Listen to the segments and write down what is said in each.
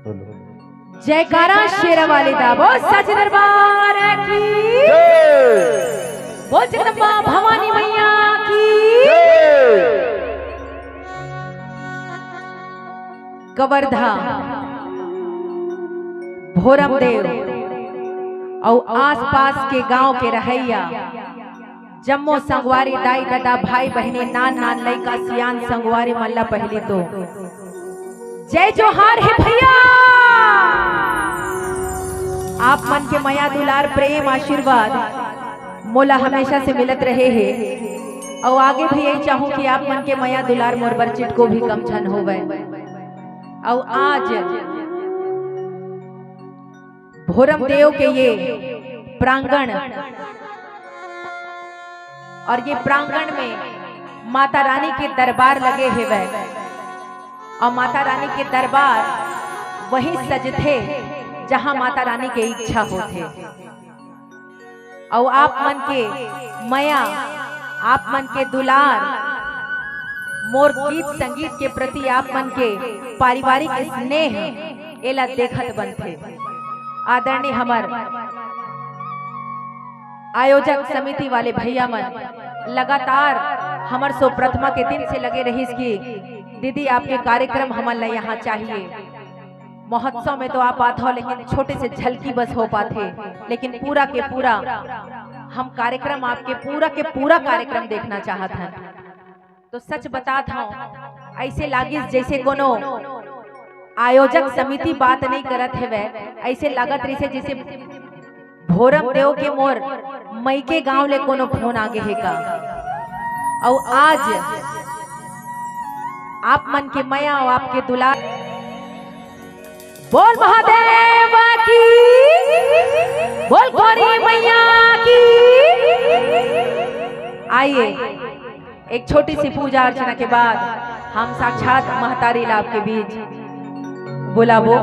जयकारा शेरा वाली दा बोल सच दरबार की बोल जगदम्बा भवानी मैया की कवर्धा भोरम देव और आसपास के गांव के रहैया जम्मो संगवारी दाई दादा भाई बहने नान नान लइका सियान संगवारी मल्ला पहली तो जय जोहार है भैया। आप मन के माया दुलार प्रेम आशीर्वाद मोला हमेशा से मिलत रहे हैं और आगे भी यही चाहूं कि आप मन के माया दुलार मोर बरचिट को भी कम छन हो गए। और आज भोरम देव के ये प्रांगण और ये प्रांगण में माता रानी के दरबार लगे हैं वह और माता रानी के दरबार वही सजते जहां माता रानी के इच्छा होते। और आप मन के माया आप मन के दुलार मोर गीत संगीत के प्रति आप मन के पारिवारिक स्नेह एला देखत बनते। आदरणीय हमार आयोजक समिति वाले भैया मन लगातार हमार सो प्रथमा के दिन से लगे रही कि दीदी आपके कार्यक्रम हमारे यहाँ चाहिए। महोत्सव में तो आप आते हो लेकिन छोटे से झलकी बस हो पाते, लेकिन पूरा के पूरा हम कार्यक्रम आपके पूरा के पूरा कार्यक्रम देखना चाहते हैं। तो सच बताता हूँ ऐसे लागिस जैसे कोनो आयोजक समिति बात नहीं करत है वह ऐसे लागत रही जैसे भोरम देव के मोर मई के गांव ले कोनो फोन आगे है का। और आज आप मन के माया और आपके दुलार बोल महादेव की बोल गौरी मैया की। आइए एक छोटी सी पूजा अर्चना के बाद हम साक्षात महतारी लाभ के बीच बुलाबो।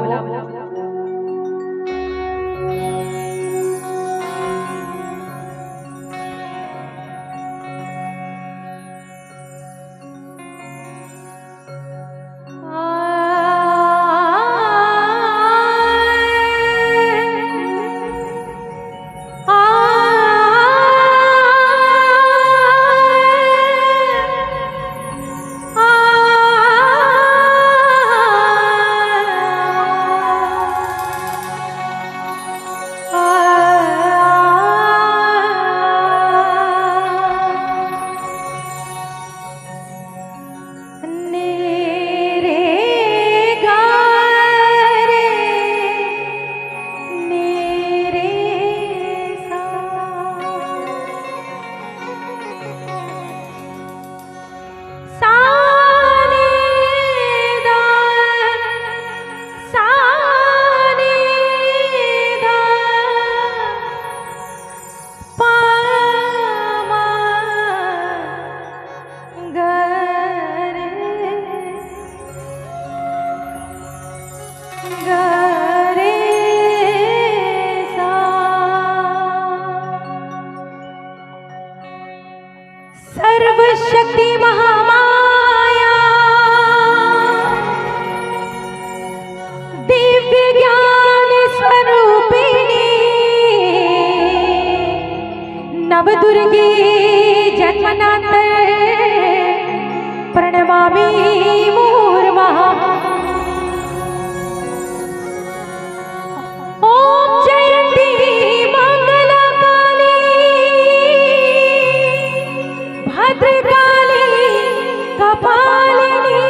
सर्वशक्ति महामाया दिव्य ज्ञान स्वरूपिणी नवदुर्गे जन्मनातर प्रणमामि मुहुर्मुहुः। ओम जयंती भद्रकाली कपालिनी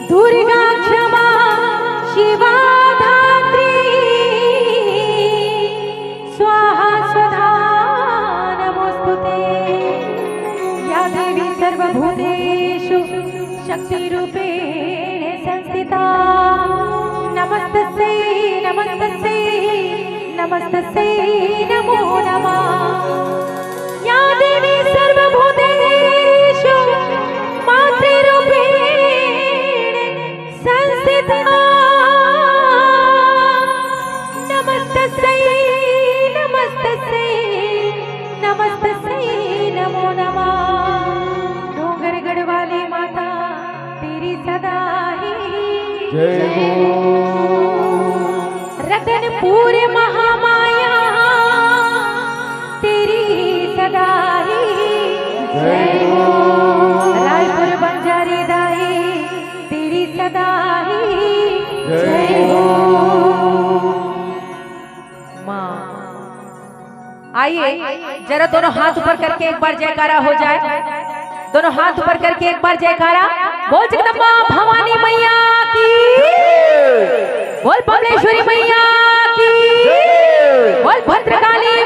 दुर्गा क्षमा शिवा धात्री स्वाहा स्वधा नमोस्तुते। या देवी सर्वभूतेषु शक्तिरूपेण संस्थिता नमस्तस्यै नमस्तस्यै नमस्तस्यै नमो नमः। या देवी सर्वभूतेषु मातृरूपेण संस्थिता नमस्तस्यै नमस्तस्यै नमस्तस्यै नमो नमः। डोंगरगढ़ वाली माता तेरी सदा ही जय हो। रतनपुर महामाया तेरी सदा ही जय हो। रायपुर बंजारी दाई तेरी सदा ही जय हो। माँ आइए जरा दोनों हाथ ऊपर करके एक बार जयकारा हो जाए। दोनों हाथ ऊपर करके एक बार जयकारा बोल जगदम्बा भवानी मैया की, बोल बमलेश्वरी मैया की, बोल भद्रकाली